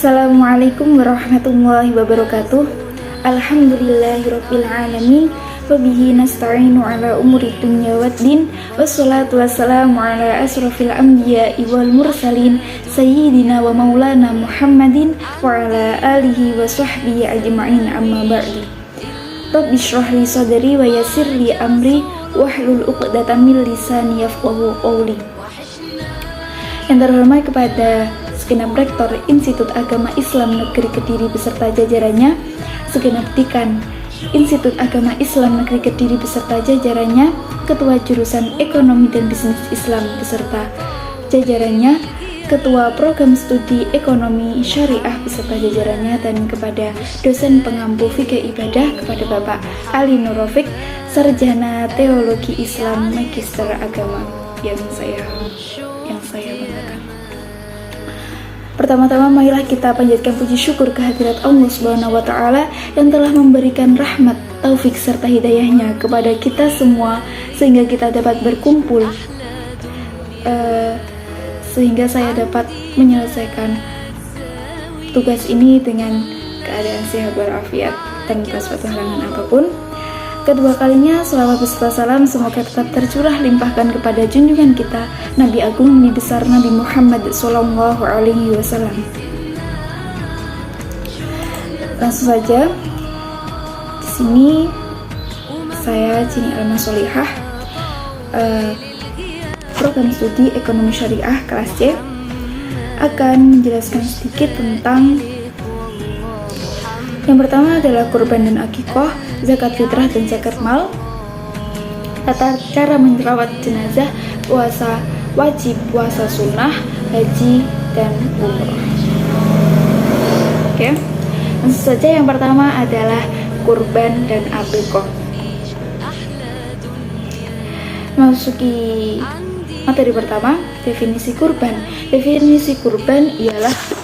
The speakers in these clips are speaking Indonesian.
Assalamualaikum warahmatullahi wabarakatuh. Alhamdulillahirabbil alamin. Wabihi nasta'inu ala umuri dunya waddin. Wassalatu wassalamu ala asrofil anbiya'i wal mursalin sayyidina wa maulana Muhammadin wa ala alihi wa sahbihi ajma'in, amma ba'di. Rabbi shrah li sadri wa yassir li amri wahlul 'uqdatam min lisani yafqahu qawli. Yang terhormat kepada segenap Rektor Institut Agama Islam Negeri Kediri beserta jajarannya, segenap Dekan Institut Agama Islam Negeri Kediri beserta jajarannya, Ketua Jurusan Ekonomi dan Bisnis Islam beserta jajarannya, Ketua Program Studi Ekonomi Syariah beserta jajarannya, dan kepada dosen pengampu fikih ibadah kepada Bapak Ali Nur Rafiq, Sarjana Teologi Islam Magister Agama yang saya banggakan. Pertama-tama marilah kita panjatkan puji syukur kehadirat Allah Subhanahu wa taala yang telah memberikan rahmat, taufik serta hidayahnya kepada kita semua sehingga kita dapat berkumpul, sehingga saya dapat menyelesaikan tugas ini dengan keadaan sehat walafiat tanpa suatu halangan apapun. Kedua kalinya, selawat beserta salam semoga tetap tercurah limpahkan kepada junjungan kita Nabi Agung Nabi Besar Nabi Muhammad Sallallahu Alaihi Wasallam. Langsung saja, di sini saya Cini Alma Solihah, program studi ekonomi syariah kelas C, akan menjelaskan sedikit tentang yang pertama adalah kurban dan akikoh, zakat fitrah dan zakat mal, tata cara merawat jenazah, puasa wajib, puasa sunnah, haji, dan umroh. Oke, langsung saja yang pertama adalah kurban dan akikoh. Masuki materi pertama, definisi kurban. Definisi kurban ialah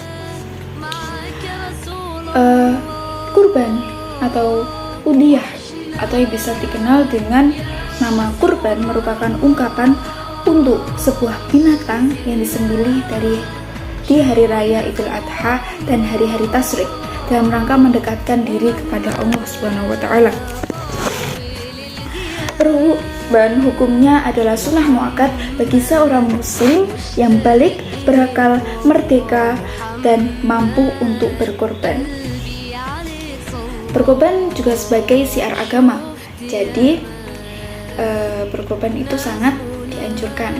kurban atau udhiyah atau yang bisa dikenal dengan nama kurban merupakan ungkapan untuk sebuah binatang yang disembelih di hari raya Idul Adha dan hari-hari tasyrik dalam rangka mendekatkan diri kepada Allah Subhanahu wa taala. Kurban hukumnya adalah sunnah muakkad bagi seorang muslim yang balik, berakal, merdeka, dan mampu untuk berkorban. Berkorban juga sebagai syiar agama, jadi berkorban itu sangat dianjurkan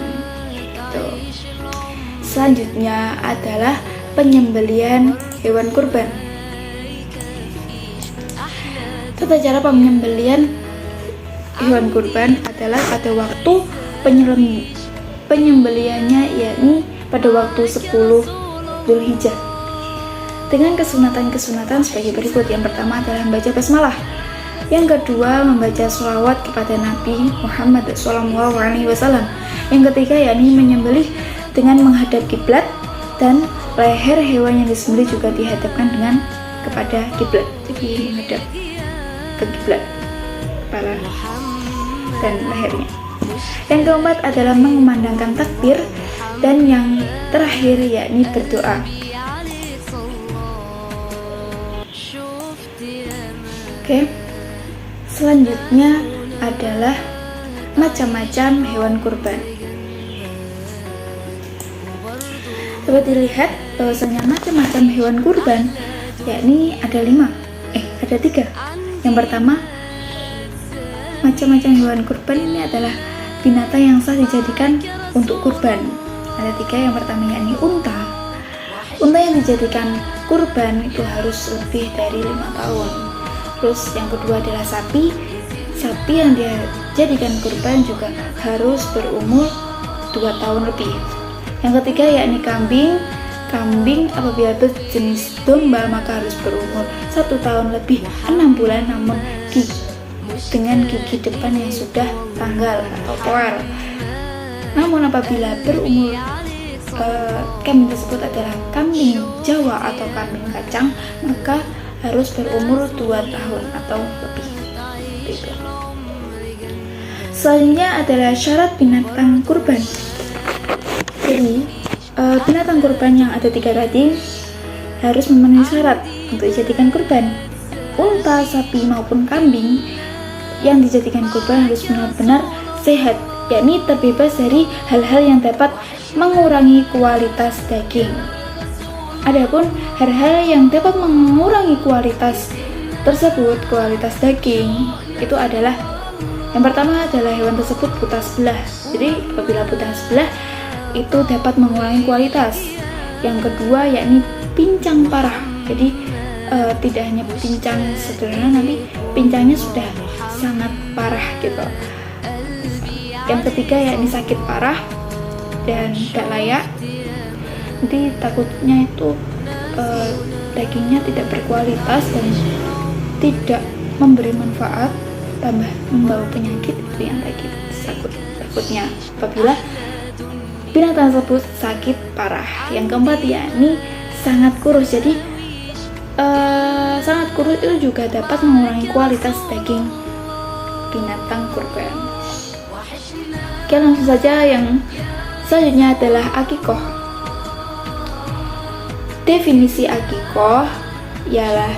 gitu. Selanjutnya adalah penyembelihan hewan kurban. Tata cara penyembelihan hewan kurban adalah pada waktu penyembelihannya, yakni pada waktu 10 Dzulhijjah, dengan kesunatan-kesunatan sebagai berikut. Yang pertama adalah membaca basmalah, yang kedua membaca sholawat kepada Nabi Muhammad SAW, yang ketiga yakni menyembelih dengan menghadap kiblat, dan leher hewan yang disembelih juga dihadapkan dengan kepada kiblat, jadi menghadap ke kiblat kepala dan lehernya. Yang keempat adalah mengumandangkan takbir, dan yang terakhir yakni berdoa. Oke, selanjutnya adalah macam-macam hewan kurban. Dapat dilihat bahwasanya macam-macam hewan kurban yakni ada 3. Yang pertama, macam-macam hewan kurban ini adalah binatang yang sah dijadikan untuk kurban. Ada 3. Yang pertama yakni unta. Unta yang dijadikan kurban itu harus lebih dari 5 tahun. Terus yang kedua adalah sapi. Sapi yang dijadikan kurban juga harus berumur 2 tahun lebih. Yang ketiga yakni kambing. Kambing apabila berjenis domba maka harus berumur 1 tahun lebih 6 bulan, namun dengan gigi depan yang sudah tanggal atau poel. Namun apabila berumur kambing tersebut adalah kambing Jawa atau kambing kacang, maka harus berumur 2 tahun atau lebih. Selanjutnya adalah syarat binatang kurban. Jadi binatang kurban yang ada 3 tadi harus memenuhi syarat untuk dijadikan kurban. Unta, sapi maupun kambing yang dijadikan kurban harus benar-benar sehat, yakni terbebas dari hal-hal yang dapat mengurangi kualitas daging. Adapun hal-hal yang dapat mengurangi kualitas tersebut, kualitas daging, itu adalah yang pertama adalah hewan tersebut buta sebelah. Jadi apabila buta sebelah itu dapat mengurangi kualitas. Yang kedua yakni pincang parah. Jadi tidak hanya pincang sederhana, nanti pincangnya sudah sangat parah gitu. Yang ketiga yakni sakit parah dan tidak layak. Nanti takutnya itu dagingnya tidak berkualitas dan tidak memberi manfaat, tambah membawa penyakit. Itu yang takutnya apabila binatang tersebut sakit parah. Yang keempat yakni sangat kurus. Jadi sangat kurus itu juga dapat mengurangi kualitas daging binatang kurban. Oke, langsung saja. Yang selanjutnya adalah akikoh. Definisi akikoh ialah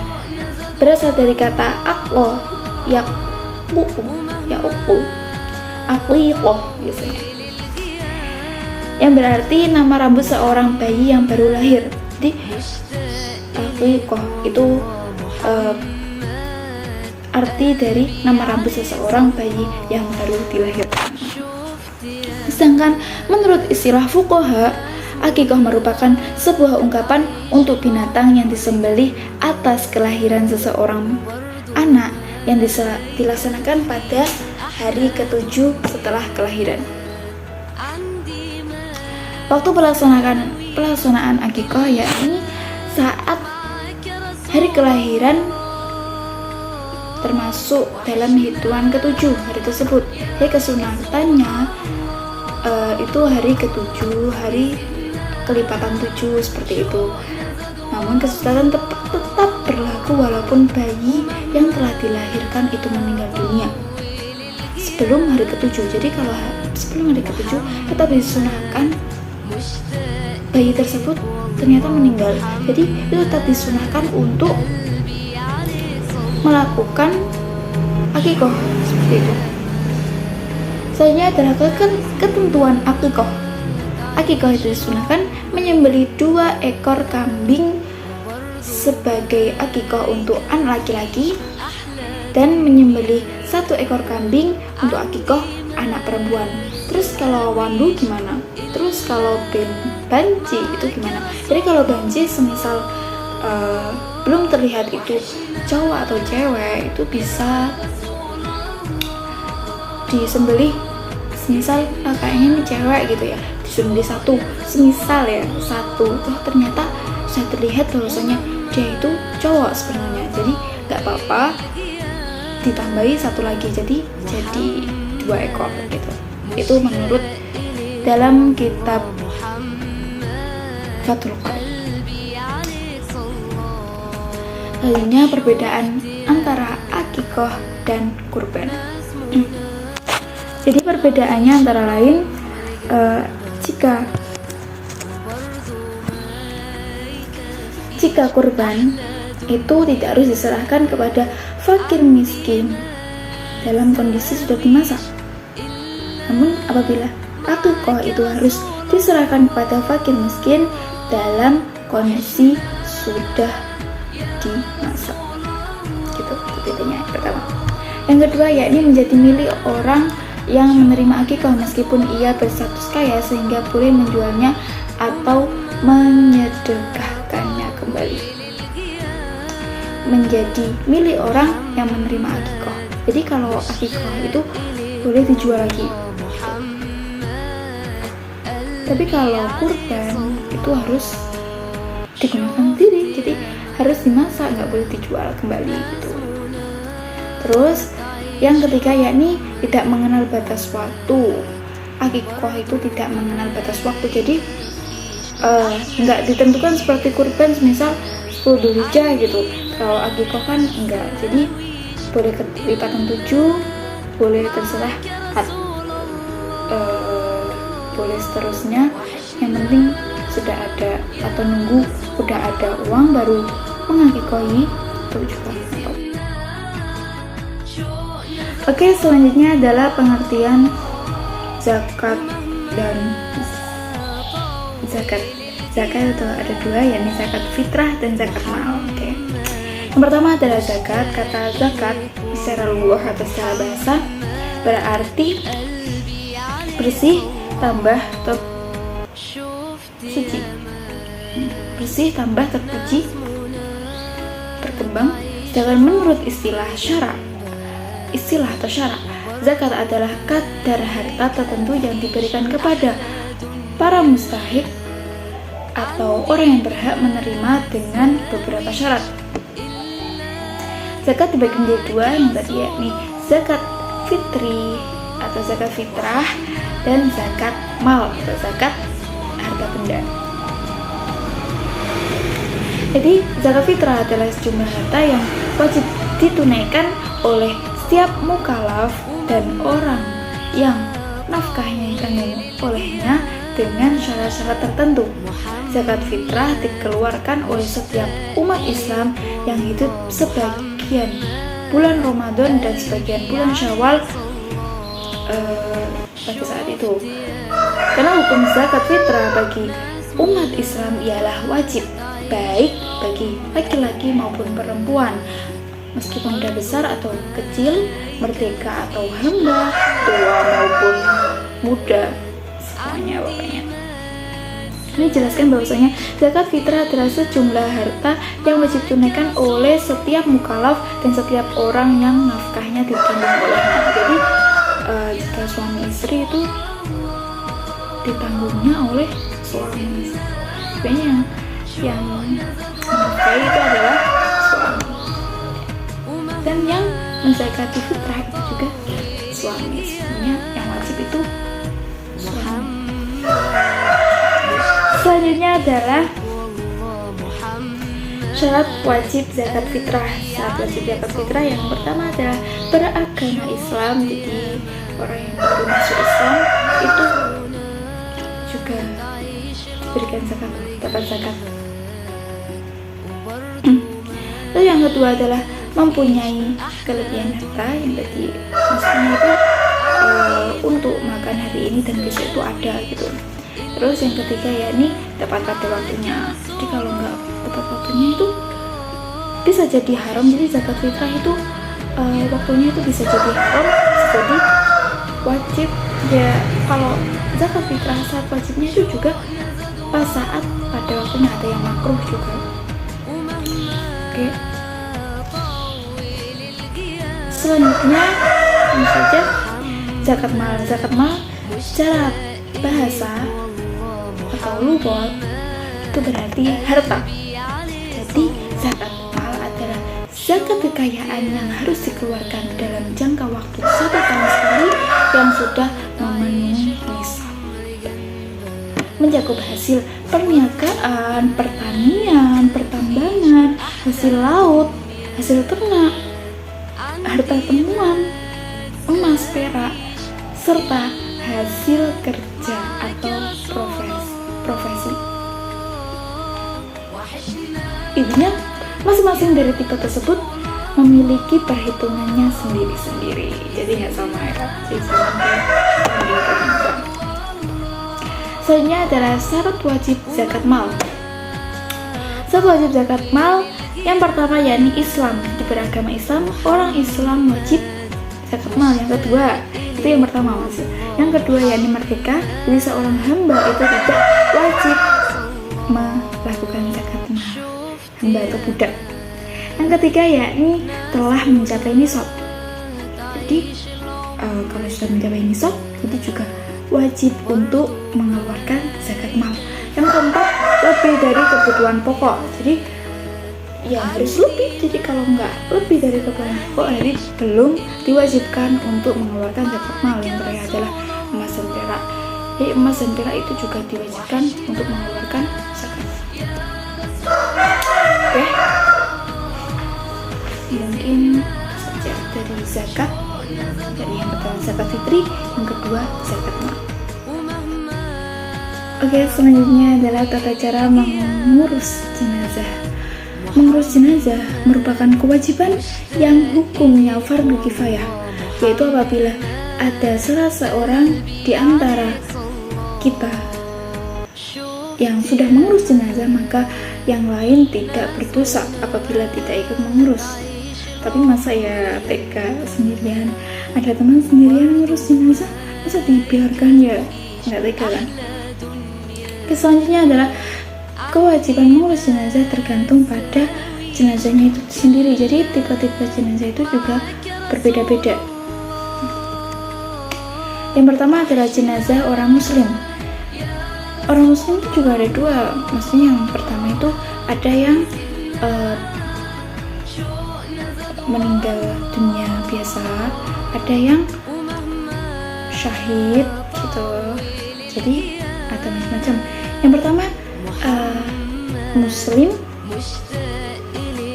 berasal dari kata aklo, yakbu, akikoh biasanya, yang berarti nama rambut seorang bayi yang baru lahir. Jadi akikoh itu arti dari nama rambut seseorang bayi yang baru dilahirkan. Sedangkan menurut istilah fuqaha, akikoh merupakan sebuah ungkapan untuk binatang yang disembelih atas kelahiran seseorang anak yang dilaksanakan pada hari ke-7 setelah kelahiran. Waktu pelaksanaan akikoh yakni saat hari kelahiran termasuk dalam hitungan ke-7 hari tersebut. Jadi kesunatannya itu hari ke-7, hari kelipatan 7 seperti itu. Namun kesunatan tetap berlaku walaupun bayi yang telah dilahirkan itu meninggal dunia sebelum hari ke-7. Jadi kalau sebelum hari ke-7 tetap disunahkan, bayi tersebut ternyata meninggal, jadi itu tetap disunahkan untuk melakukan akikoh seperti itu. Selanjutnya adalah ketentuan akikoh. Akikoh itu disunahkan menyembelih 2 ekor kambing sebagai akikoh untuk anak laki-laki dan menyembelih 1 ekor kambing untuk akikoh anak perempuan. Terus kalau wandu gimana? Terus kalau banci itu gimana? Jadi kalau banci semisal belum terlihat itu cowok atau cewek, itu bisa disembelih. Semisal kayaknya ini cewek gitu ya, disembelih 1, semisal ya 1, ternyata sudah terlihat bahwasanya dia itu cowok sebenarnya, jadi nggak apa-apa ditambahi 1 lagi, jadi 2 ekor gitu. Itu menurut dalam kitab Fathul Qorib. Lainnya perbedaan antara akikoh dan kurban. Jadi perbedaannya antara lain jika kurban itu tidak harus diserahkan kepada fakir miskin dalam kondisi sudah dimasak. Namun apabila akikoh itu harus diserahkan kepada fakir miskin dalam kondisi sudah dimasak. Gitu, itu bedanya yang pertama. Yang kedua yakni menjadi milik orang yang menerima akikoh meskipun ia berstatus kaya sehingga boleh menjualnya atau menyedekahkannya kembali. Menjadi milik orang yang menerima akikoh. Jadi kalau akikoh itu boleh dijual lagi. Tapi kalau kurban itu harus digunakan sendiri, jadi harus dimasak, nggak boleh dijual kembali gitu. Terus yang ketiga yakni tidak mengenal batas waktu. Akikoh itu tidak mengenal batas waktu, jadi nggak ditentukan seperti kurban misal 10 Dzulhijjah gitu. Kalau akikoh kan enggak, jadi boleh kelipatan 7, boleh terserah boleh seterusnya, yang penting sudah ada atau nunggu udah ada uang baru mengakikoi itu juga. Oke, selanjutnya adalah pengertian zakat dan zakat. Zakat itu ada dua, yakni zakat fitrah dan zakat mal. Oke. Yang pertama adalah zakat. Kata zakat secara lughah atau secara bahasa berarti bersih tambah suci. Bersih tambah terpuji, berkembang. Sedangkan menurut istilah atau syarak, zakat adalah kadar harta tertentu yang diberikan kepada para mustahik atau orang yang berhak menerima dengan beberapa syarat. Zakat dibagi menjadi dua, yang tadi yakni zakat fitri atau zakat fitrah dan zakat mal atau zakat harta benda. Jadi zakat fitrah adalah sejumlah harta yang wajib ditunaikan oleh setiap mukallaf dan orang yang nafkahnya ditanggung olehnya dengan syarat-syarat tertentu. Zakat fitrah dikeluarkan oleh setiap umat Islam yang hidup sebagian bulan Ramadan dan sebagian bulan Syawal pada saat itu. Karena hukum zakat fitrah bagi umat Islam ialah wajib, baik bagi laki-laki maupun perempuan, meskipun sudah besar atau kecil, merdeka atau hamba, tua maupun muda, semuanya pokoknya. Ini jelaskan bahwasanya zakat fitrah adalah sejumlah harta yang wajib tunaikan oleh setiap mukallaf dan setiap orang yang nafkahnya ditanggung olehnya. Jadi jika suami istri itu ditanggungnya oleh suami, sebenarnya yang menafkahi itu adalah suami, dan yang menzakati fitrah itu juga suami. Sebenarnya yang wajib itu suami. Selanjutnya adalah syarat wajib zakat fitrah. Syarat wajib zakat fitrah yang pertama adalah beragama Islam. Jadi orang yang baru masuk Islam itu juga diberikan zakat, dapat zakat. Lalu yang kedua adalah mempunyai kelebihan harta, yang tadi maksudnya itu untuk makan hari ini dan besok itu ada gitu. Terus yang ketiga yakni tepat pada waktunya. Jadi kalau nggak tepat waktunya itu bisa jadi haram. Jadi zakat fitrah itu waktunya itu bisa jadi haram, jadi wajib ya. Kalau zakat fitrah saat wajibnya itu juga pas saat pada waktunya, ada yang makruh juga. Oke. Selanjutnya ini saja zakat mal. Zakat mal secara bahasa atau lughah itu berarti harta. Jadi zakat mal adalah zakat kekayaan yang harus dikeluarkan dalam jangka waktu 1 tahun sekali yang sudah memenuhi nisab, mencakup hasil perniagaan, pertanian, pertambangan, hasil laut, hasil ternak, harta temuan, emas, perak, serta hasil kerja atau profesi. Intinya masing-masing dari tipe tersebut memiliki perhitungannya sendiri-sendiri. Jadi nggak sama ya. Selanjutnya adalah syarat wajib zakat mal. Syarat wajib zakat mal yang pertama yakni Islam. Di beragama Islam, orang Islam wajib zakat mal. Yang kedua, itu yang pertama maksud. Yang kedua yakni merdeka. Jadi seorang hamba itu tidak wajib melakukan zakat mal, hamba atau budak. Yang ketiga yakni telah mencapai nisab. Jadi kalau sudah mencapai nisab itu juga wajib untuk mengeluarkan zakat mal. Yang keempat, lebih dari kebutuhan pokok. Jadi ya harus lebih. Jadi kalau nggak lebih dari kebutuhan pokok, jadi belum diwajibkan untuk mengeluarkan zakat mal. Yang terakhir adalah emas dan perak. Jadi emas dan perak itu juga diwajibkan untuk mengeluarkan zakat. Oke. Mungkin saja dari zakat. Dari yang pertama zakat fitri, yang kedua zakat mal. Oke, selanjutnya adalah tata cara mengurus jenazah. Mengurus jenazah merupakan kewajiban yang hukumnya fardu kifayah, yaitu apabila ada salah seorang di antara kita yang sudah mengurus jenazah, maka yang lain tidak berdosa apabila tidak ikut mengurus. Tapi masa ya tega sendirian, ada teman sendirian mengurus jenazah, masa dibiarkan? Ya nggak tega kan. Selanjutnya adalah kewajiban mengurus jenazah tergantung pada jenazahnya itu sendiri. Jadi tipe-tipe jenazah itu juga berbeda-beda. Yang pertama adalah jenazah orang muslim. Orang muslim itu juga ada dua. Maksudnya yang pertama itu ada yang meninggal dunia biasa, ada yang syahid gitu. Jadi ada macam-macam. Yang pertama muslim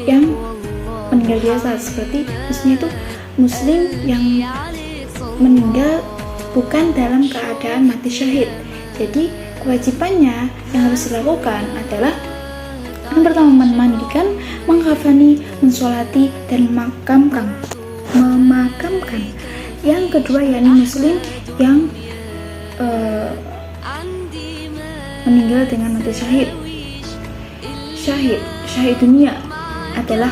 yang meninggal biasa, seperti maksudnya itu muslim yang meninggal bukan dalam keadaan mati syahid. Jadi kewajibannya yang harus dilakukan adalah yang pertama memandikan, mengkafani, mensolati, dan memakamkan. Yang kedua yakni muslim yang meninggal dengan mati syahid. Syahid dunia adalah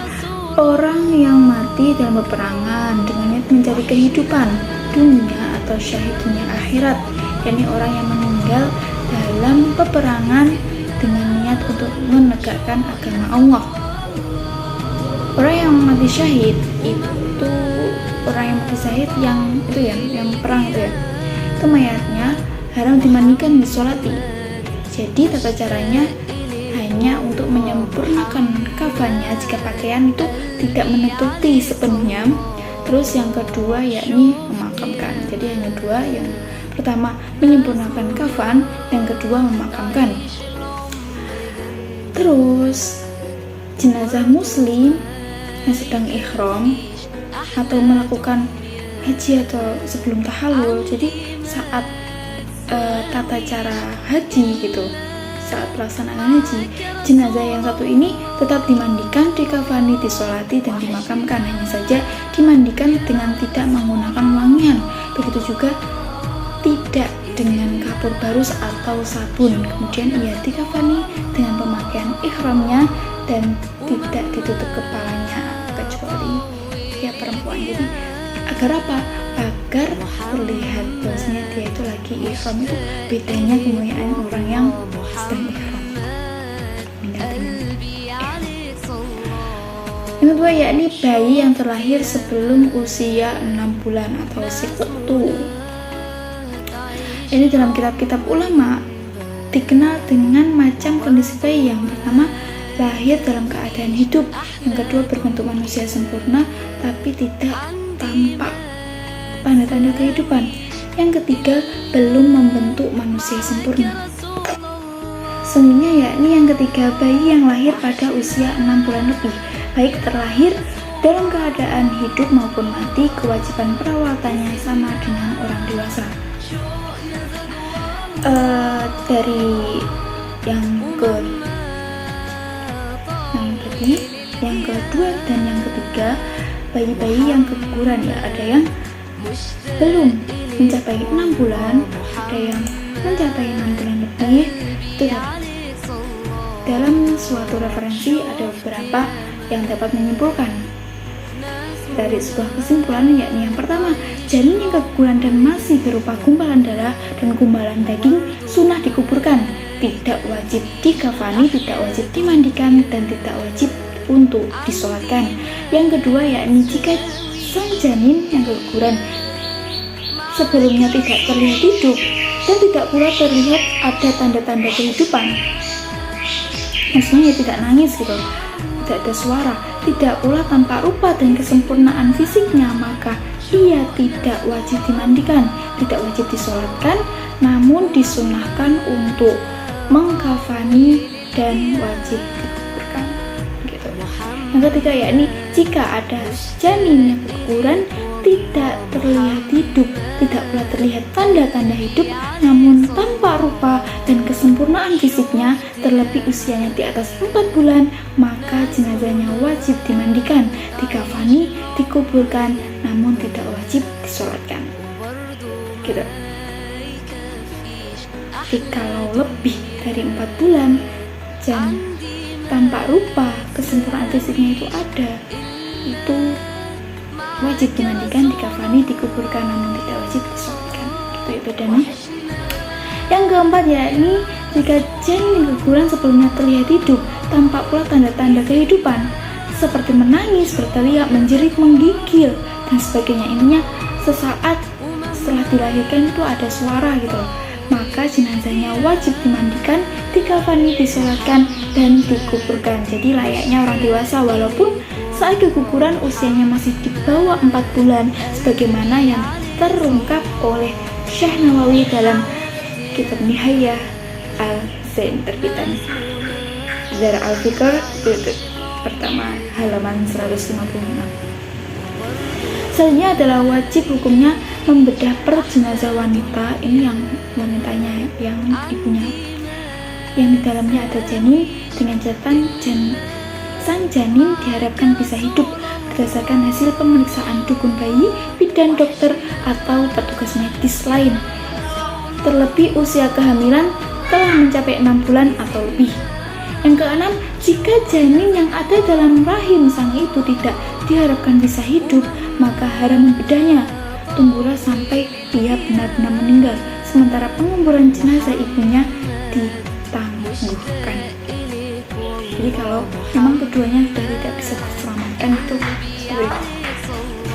orang yang mati dalam peperangan dengan niat mencari kehidupan dunia atau syahid dunia akhirat, yakni orang yang meninggal dalam peperangan dengan niat untuk menegakkan agama Allah. Orang yang mati syahid itu orang yang mati syahid yang perang itu ya. Itu mayatnya haram dimandikan, disolati. Jadi tata caranya hanya untuk menyempurnakan kafannya jika pakaian itu tidak menutupi sepenuhnya. Terus yang kedua yakni memakamkan. Jadi hanya dua, yang pertama menyempurnakan kafan, yang kedua memakamkan. Terus jenazah muslim yang sedang ihram atau melakukan haji atau sebelum tahallul, jadi saat tata cara haji gitu, saat pelaksanaan haji, jenazah yang satu ini tetap dimandikan, dikafani, disolati, dan dimakamkan. Hanya saja dimandikan dengan tidak menggunakan wangian, begitu juga tidak dengan kapur barus atau sabun. Kemudian ia dikafani dengan pemakaian ihramnya dan tidak ditutup kepalanya kecuali dia perempuan. Jadi agar apa? Agar terlihat bahwasanya dia itu lagi ihram. Itu bedanya kemuliaan orang yang sedang ihram, meninggal dengan ihram. Yang kedua yakni bayi yang terlahir sebelum usia 6 bulan atau sikuktu. Ini dalam kitab-kitab ulama dikenal dengan macam kondisi bayi. Yang pertama, lahir dalam keadaan hidup. Yang kedua, berbentuk manusia sempurna tapi tidak tampak tanda-tanda kehidupan. Yang ketiga, belum membentuk manusia sempurna. Selanjutnya yakni yang ketiga, bayi yang lahir pada usia 6 bulan lebih, baik terlahir dalam keadaan hidup maupun mati, kewajiban perawatannya sama dengan orang dewasa. Dari yang kedua dan yang ketiga, bayi-bayi yang keguguran, ya ada yang belum mencapai 6 bulan, ada yang mencapai 6 bulan lebih. Itu dalam suatu referensi ada beberapa yang dapat menyimpulkan dari sebuah kesimpulan, yakni yang pertama, janin yang keguguran dan masih berupa gumpalan darah dan gumpalan daging sunnah dikuburkan, tidak wajib dikafani, tidak wajib dimandikan, dan tidak wajib untuk disolatkan. Yang kedua yakni jika sang janin yang keguguran sebelumnya tidak terlihat hidup dan tidak pula terlihat ada tanda-tanda kehidupan, maksudnya ya tidak nangis gitu, tidak ada suara, tidak pula tampak rupa dan kesempurnaan fisiknya, maka ia tidak wajib dimandikan, tidak wajib disolatkan, namun disunahkan untuk mengkafani dan wajib dikuburkan gitu. Yang ketiga yakni jika ada janin yang keguguran tidak terlihat hidup, tidak pula terlihat tanda-tanda hidup, namun tanpa rupa dan kesempurnaan fisiknya, terlebih usianya di atas 4 bulan, maka jenazahnya wajib dimandikan, dikafani, dikuburkan, namun tidak wajib disolatkan. Gitu. Jadi kalau lebih dari 4 bulan dan tanpa rupa, kesempurnaan fisiknya itu ada, itu wajib dimandikan, dikafani, dikuburkan, namun tidak wajib disolatkan. Gitu ya bedanya. Yang keempat yakni jika janin keguguran sebelumnya terlihat hidup, tampak pula tanda-tanda kehidupan seperti menangis, berteriak, menjerit, menggigil dan sebagainya. Intinya sesaat setelah dilahirkan itu ada suara gitu loh. Maka jenazahnya wajib dimandikan, dikafani, disolatkan dan dikuburkan. Jadi layaknya orang dewasa walaupun saat keguguran usianya masih di bawah 4 bulan sebagaimana yang terungkap oleh Syekh Nawawi dalam kitab Nihayah Al-Zain terbitan Zar Al-Fikr pertama halaman 156. Selanjutnya adalah wajib hukumnya membedah perut jenazah wanita. Ini yang wanitanya, yang ibunya, yang di dalamnya ada janin dengan catatan sang janin diharapkan bisa hidup berdasarkan hasil pemeriksaan dukun bayi, bidan, dokter, atau petugas medis lain. Terlebih usia kehamilan telah mencapai 6 bulan atau lebih. Yang keenam, jika janin yang ada dalam rahim sang ibu tidak diharapkan bisa hidup, maka haram membedahnya. Tunggulah sampai ia benar-benar meninggal, sementara penguburan jenazah ibunya ditangguhkan. Jadi kalau memang keduanya sudah tidak bisa diselamatkan itu sulit.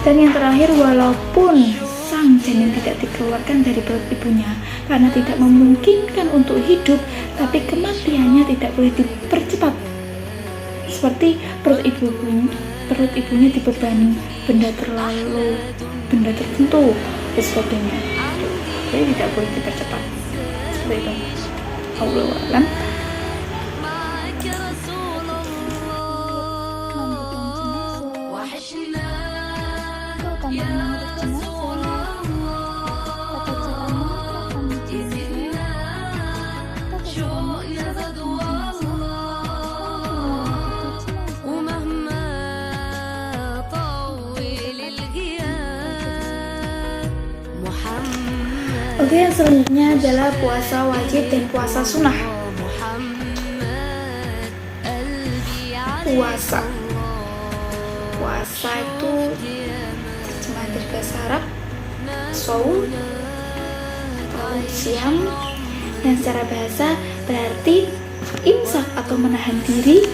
Dan yang terakhir, walaupun sang janin tidak dikeluarkan dari perut ibunya karena tidak memungkinkan untuk hidup, tapi kematiannya tidak boleh dipercepat. Seperti perut ibunya dibebani benda tertentu dan sebagainya. Jadi tidak boleh dipercepat. Seperti itu. Allahu a'lam. Oke, yang selanjutnya adalah puasa wajib dan puasa sunnah. Puasa itu terjemahan dari bahasa Arab saum atau siam, yang secara bahasa berarti imsak atau menahan diri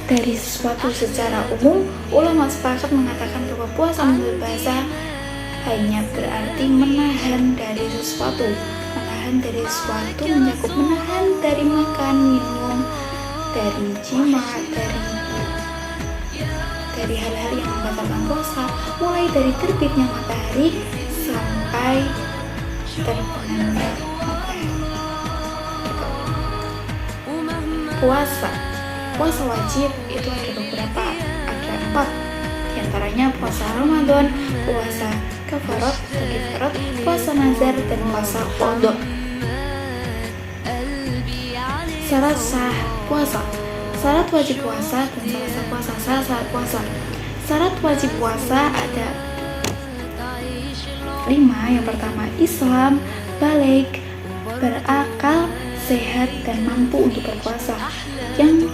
dari sesuatu. Secara umum, ulama sepakat mengatakan bahwa puasa menurut bahasa hanya berarti menahan dari sesuatu. Menahan dari sesuatu mencakup menahan dari makan, minum, dari jima, dari hal-hal yang membatalkan puasa, mulai dari terbitnya matahari sampai terbenamnya matahari. Puasa wajib itu ada beberapa, ada 4. Di antaranya puasa Ramadan, puasa kafarat atau kifarat, puasa nazar, dan puasa qadha. Syarat sah puasa, syarat wajib puasa, dan syarat sah puasa. Syarat puasa, syarat wajib puasa ada 5. Yang pertama, Islam, balik, berakal, sehat, dan mampu untuk berpuasa. Yang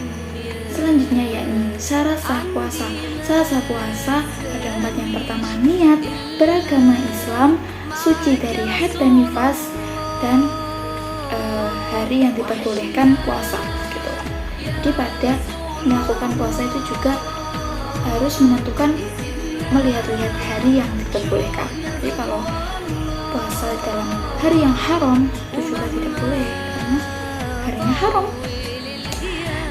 selanjutnya yakni syarat sah puasa. Syarat sah puasa ada 4. Yang pertama, niat, beragama Islam, suci dari haid dan nifas, dan hari yang diperbolehkan puasa gitu. Jadi pada melakukan puasa itu juga harus menentukan, melihat-lihat hari yang diperbolehkan. Jadi kalau puasa dalam hari yang haram itu juga tidak boleh karena harinya haram.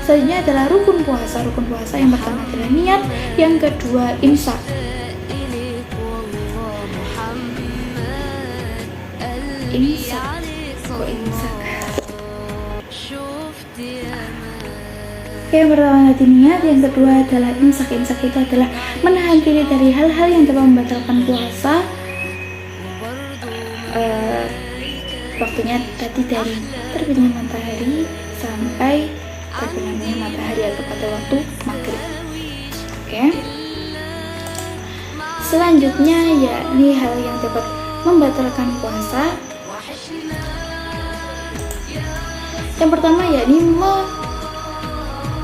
Selanjutnya adalah rukun puasa. Rukun puasa yang pertama adalah niat, yang kedua imsak. Imsak. Yang pertama hati niat, yang kedua adalah imsak. Imsak itu adalah menahan diri dari hal-hal yang dapat membatalkan puasa. Waktunya tadi dari terbitnya matahari sampai terbenamnya matahari atau pada waktu maghrib. Oke. Selanjutnya yakni hal yang dapat membatalkan puasa. Yang pertama yakni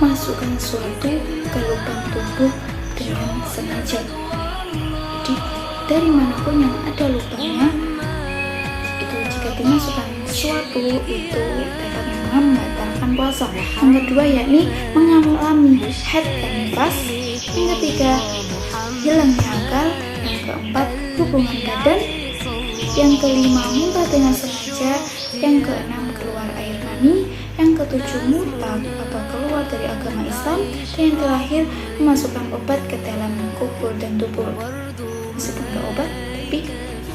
memasukkan suatu ke lubang tubuh dengan sengaja. Jadi dari manapun yang ada lubangnya, itu jika dimasukkan sesuatu itu dapat membatalkan puasa. Yang kedua yakni mengalami haid dan nifas. Yang ketiga hilangnya akal. Yang keempat hubungan badan. Yang kelima muntah dengan sengaja. Yang keenam keluar air mani. Yang ketujuh murtad atau keluar dari agama Islam. Dan yang terakhir memasukkan obat ke dalam kubur dan tubuh. Meskipun ke obat, tapi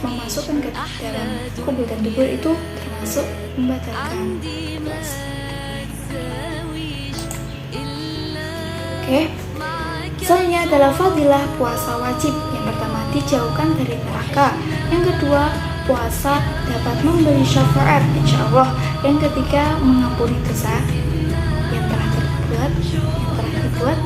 memasukkan ke dalam kubur dan tubuh itu termasuk membatalkan puasa. Oke. Selanjutnya adalah fadilah puasa wajib. Yang pertama dijauhkan dari neraka. Yang kedua puasa dapat memberi syafaat insya Allah. Yang ketiga mengampuni dosa yang telah dibuat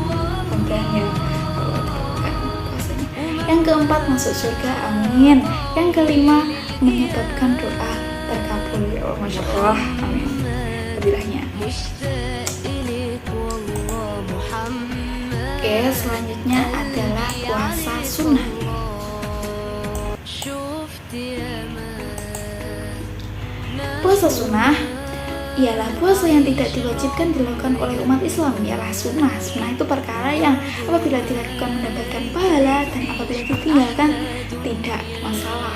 pemberanian Allah terbuka puasanya. Yang keempat masuk surga, amin. Yang kelima menyebabkan doa terkabul, ya Allah, masya Allah, amin. Fadilahnya. Oke, selanjutnya adalah puasa sunnah. Puasa sunnah ialah puasa yang tidak diwajibkan dilakukan oleh umat Islam, ialah sunnah. Sunnah itu perkara yang apabila dilakukan mendapatkan pahala dan apabila ditinggalkan tidak masalah.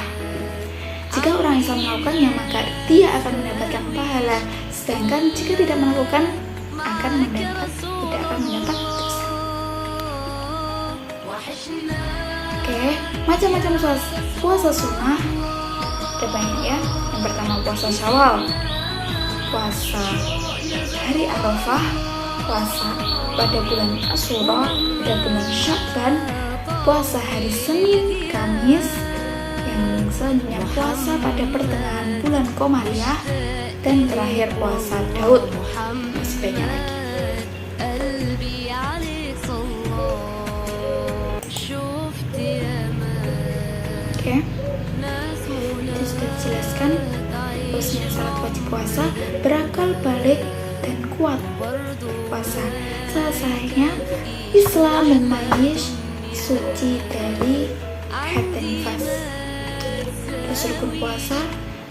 Jika orang Islam melakukannya maka dia akan mendapatkan pahala, sedangkan jika tidak melakukan tidak akan mendapat dosa. Oke, macam-macam puasa sunnah ada banyak ya. Yang pertama puasa Syawal, puasa hari Arafah, puasa pada bulan Asyura, pada bulan Sya'ban, puasa hari Senin, Kamis, yang selanjutnya puasa pada pertengahan bulan Qomariyah, dan terakhir puasa Daud. Masih banyak lagi. Oke, itu sudah dijelaskan. Terusnya syarat wajib puasa berakal balik dan kuat puasa. Selesainya Islam memayis suci dari haid dan nifas. Terus rukun puasa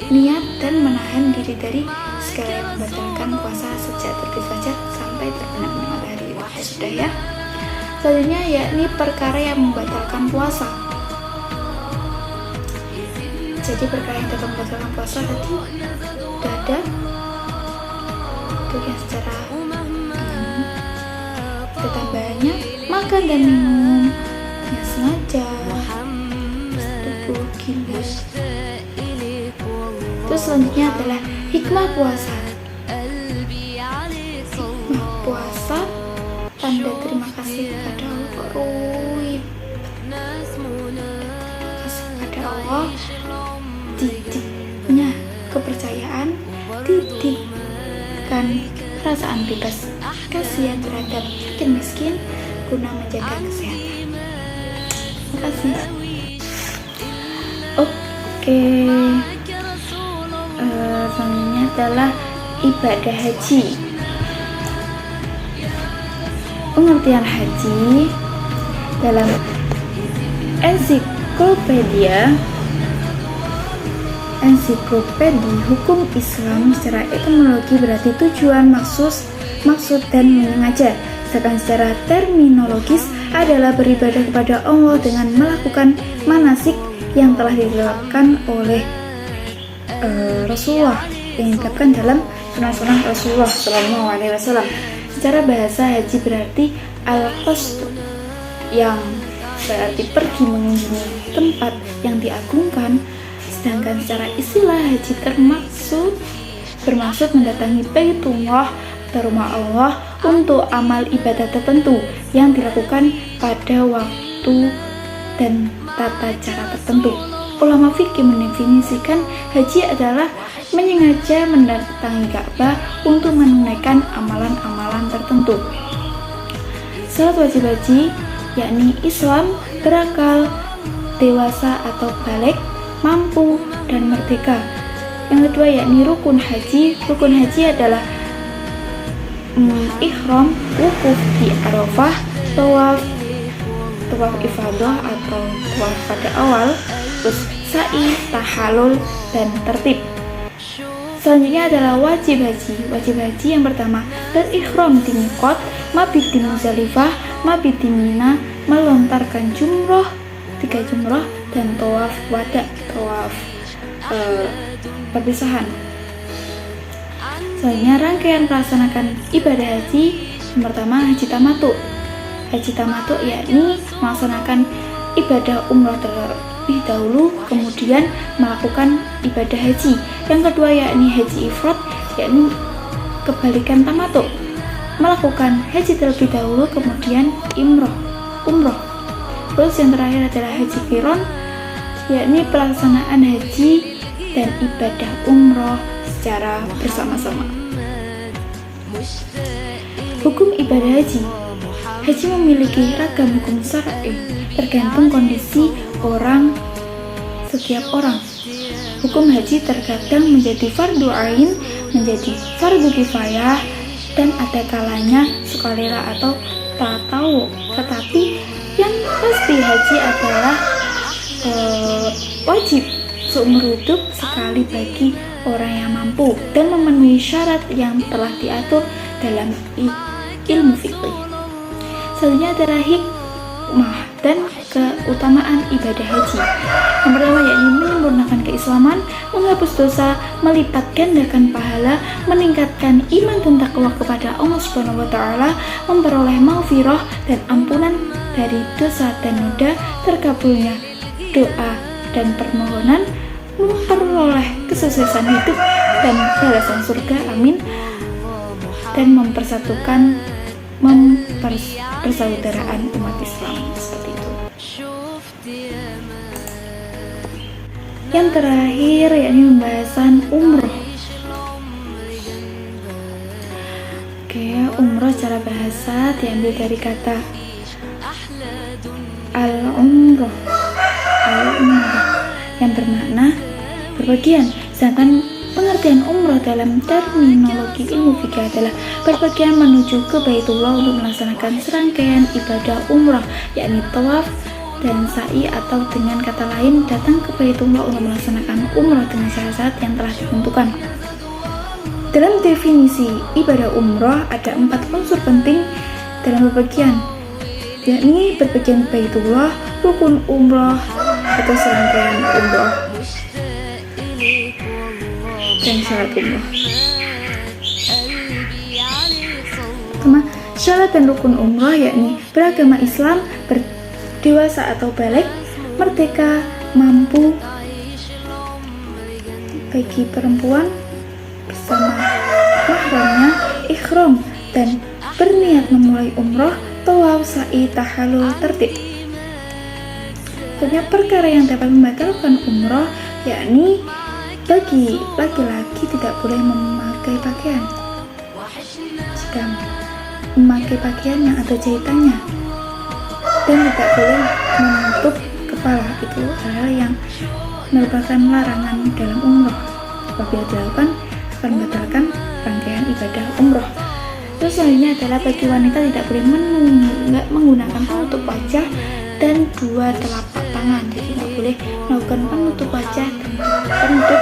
niat dan menahan diri dari segala yang membatalkan puasa sejak terbit fajar sampai terbenamnya matahari. Sudah ya. Selanjutnya yakni perkara yang membatalkan puasa. Jadi perkara yang dapat membatalkan puasa tadi sudah ada. Itu yang secara tambahannya makan dan minum dengan sengaja, tubuh gila. Terus selanjutnya adalah hikmah puasa. Hikmah puasa tanda terima kasih kepada Allah. Terima kasih kepada Allah. Didiknya kepercayaan, didikkan perasaan bebas kasihan terhadap yakin miskin guna menjaga kesehatan. Terima kasih. Oke. Selanjutnya adalah ibadah haji. Pengertian haji dalam ensiklopedia hukum Islam secara etimologi berarti tujuan, maksud dan menyengaja. Sedangkan secara terminologis adalah beribadah kepada Allah dengan melakukan manasik yang telah dilakukan oleh Rasulullah yang diungkapkan dalam sunnah Rasulullah SAW. Secara bahasa haji berarti al-qasd, yang berarti pergi mengunjungi tempat yang diagungkan. Sedangkan secara istilah haji bermaksud mendatangi Baitullah ke rumah Allah untuk amal ibadah tertentu yang dilakukan pada waktu dan tata cara tertentu. Ulama fikih mendefinisikan haji adalah menyengaja mendatangi Ka'bah untuk menunaikan amalan-amalan tertentu. Syarat wajib haji yakni Islam, berakal, dewasa atau balik, mampu, dan merdeka. Yang kedua yakni rukun haji. Rukun haji adalah ihram, wukuf di Arafah, tawaf ifadah atau tawaf pada awal, terus sa'i, tahallul, dan tertib. Selanjutnya adalah wajib haji. Wajib haji yang pertama berihram di miqat, mabit di Muzdalifah, mabit di Mina, melontarkan jumroh 3 jumroh, dan tawaf wada, tawaf perpisahan. Selanjutnya rangkaian melaksanakan ibadah haji. Yang pertama haji tamattu. Haji tamattu yakni melaksanakan ibadah umrah terlebih dahulu kemudian melakukan ibadah haji. Yang kedua yakni haji ifrad, yakni kebalikan tamattu, melakukan haji terlebih dahulu kemudian umroh. Terus yang terakhir adalah haji qiron, yakni pelaksanaan haji dan ibadah umroh secara bersama-sama. Hukum ibadah haji. Haji memiliki ragam hukum syar'i tergantung kondisi setiap orang. Hukum haji terkadang menjadi fardu ain, menjadi fardu kifayah, dan ada kalanya sukarela atau tatawwu. Tetapi yang pasti haji adalah wajib seumur hidup sekali bagi orang yang mampu dan memenuhi syarat yang telah diatur dalam ilmu fikih. Selanjutnya adalah hikmah dan keutamaan ibadah haji. Yang pertama yakni menyempurnakan keislaman, menghapus dosa, melipat gandakan pahala, meningkatkan iman dan takwa kepada Allah Subhanahu wa taala, memperoleh maghfirah dan ampunan dari dosa dan noda, terkabulnya doa dan permohonan, memperoleh kesuksesan hidup dan balasan surga, amin, dan persaudaraan umat Islam, seperti itu. Yang terakhir yakni pembahasan umroh. Umroh secara bahasa diambil dari kata al-umroh yang bermakna berpergian, sedangkan pengertian umroh dalam terminologi ilmu fikih adalah berpergian menuju ke Baitullah untuk melaksanakan serangkaian ibadah umroh, yakni tawaf dan sa'i, atau dengan kata lain datang ke Baitullah untuk melaksanakan umroh dengan syarat-syarat yang telah ditentukan. Dalam definisi ibadah umroh ada 4 unsur penting dalam bepergian, yakni bepergian Baitullah, rukun umroh atau serangkaian umroh, dan syarat umroh. Syarat dan rukun umroh yakni beragama Islam, berdewasa atau balik, merdeka, mampu bagi perempuan bersama mahramnya, ihram dan berniat memulai umroh, tawaf, sa'i, tahallul, tertib. Banyak perkara yang dapat membatalkan umroh, yakni bagi laki-laki tidak boleh memakai pakaian. Jika memakai pakaian yang ada jahitannya, dan tidak boleh menutup kepala, itu hal yang merupakan larangan dalam umroh. Apabila dilakukan akan membatalkan rangkaian ibadah umroh. Terus selanjutnya adalah bagi wanita tidak boleh menggunakan penutup wajah dan 2 telapak tangan. Jadi tidak boleh melakukan penutup wajah dan penutup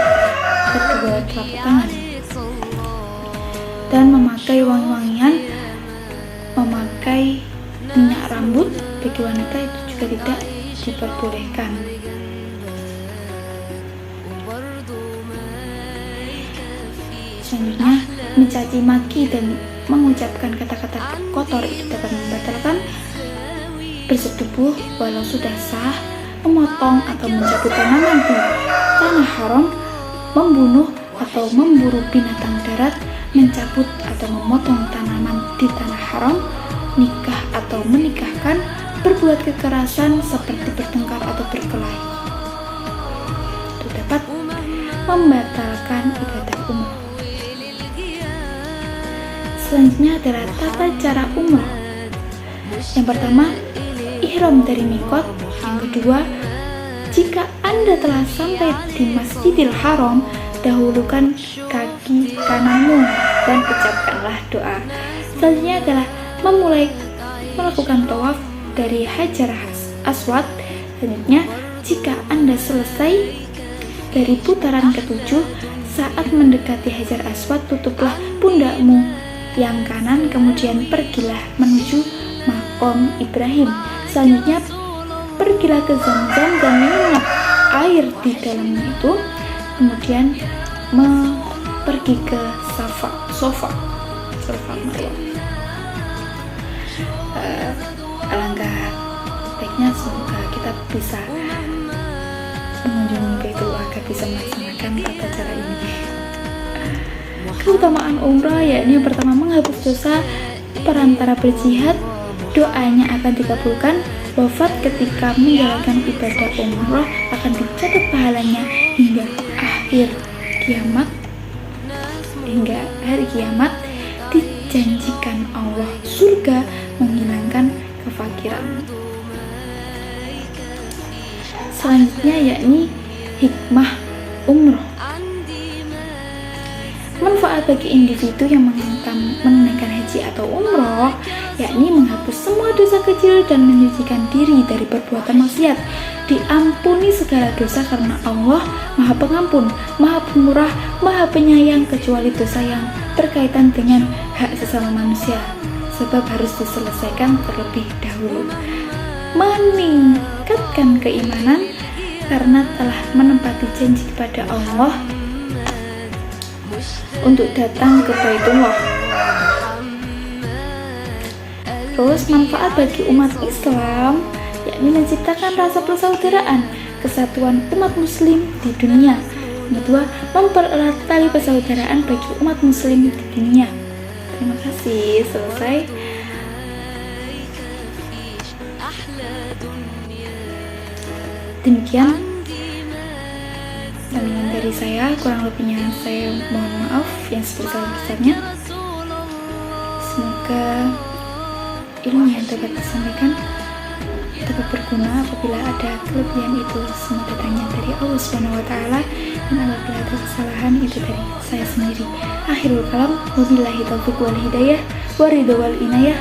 kedua telapak tangan. Dan memakai wangi-wangian, memakai minyak rambut bagi wanita itu juga tidak diperbolehkan. Selanjutnya, mencaci maki dan mengucapkan kata-kata kotor itu dapat membatalkan bersetubuh walau sudah sah, memotong atau mencabut tanaman di tanah haram, membunuh atau memburu binatang darat, mencabut atau memotong tanaman di tanah haram, nikah atau menikahkan, berbuat kekerasan seperti bertengkar atau berkelahi. Itu dapat membatalkan ibadah umroh. Selanjutnya adalah tata cara umroh. Yang pertama, ihram dari mikot. Yang kedua, jika Anda telah sampai di Masjidil Haram, dahulukan kaki kananmu dan ucapkanlah doa. Selanjutnya adalah memulai melakukan tawaf dari Hajar Aswad. Selanjutnya, jika Anda selesai dari putaran ketujuh, saat mendekati Hajar Aswad, tutuplah pundakmu yang kanan, kemudian pergilah menuju Maqam Ibrahim. Selanjutnya, pergilah ke Zamzam dan minumlah air di dalamnya itu. Kemudian pergi ke Safa Marwah. Alangkah baiknya semoga kita bisa mengunjungi Baitullah agar bisa melaksanakan tata cara ini. Keutamaan umrah yakni yang pertama, menghapus dosa perantara berjihad, doanya akan dikabulkan, wafat ketika menjalankan ibadah umrah akan dicatat pahalanya hingga hari kiamat, dijanjikan Allah surga menghilangkan kefakiran. Selanjutnya yakni hikmah umroh. Manfaat bagi individu yang menunaikan haji atau umroh yakni menghapus semua dosa kecil dan menyucikan diri dari perbuatan maksiat, diampuni segala dosa karena Allah Maha Pengampun, Maha Pemurah, Maha Penyayang, kecuali dosa yang berkaitan dengan hak sesama manusia, sebab harus diselesaikan terlebih dahulu. Meningkatkan keimanan karena telah menempati janji kepada Allah untuk datang ke Baitullah. Terus manfaat bagi umat Islam yakni menciptakan rasa persaudaraan, kesatuan umat muslim di dunia. Yang kedua, mempererat tali persaudaraan bagi umat muslim di dunia. Terima kasih, selesai. Demikian pandangan dari saya, kurang lebihnya saya mohon maaf yang sebesar-besarnya. Semoga ilmu yang dapat disampaikan dapat berguna. Apabila ada kelebihan itu semua datangnya dari Allah Subhanahu wa taala, dan apabila ada kesalahan itu dari saya sendiri. Akhirul kalam, wabillahi taufiq wal hidayah, waridho wal inayah.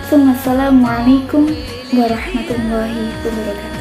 Assalamualaikum warahmatullahi wabarakatuh.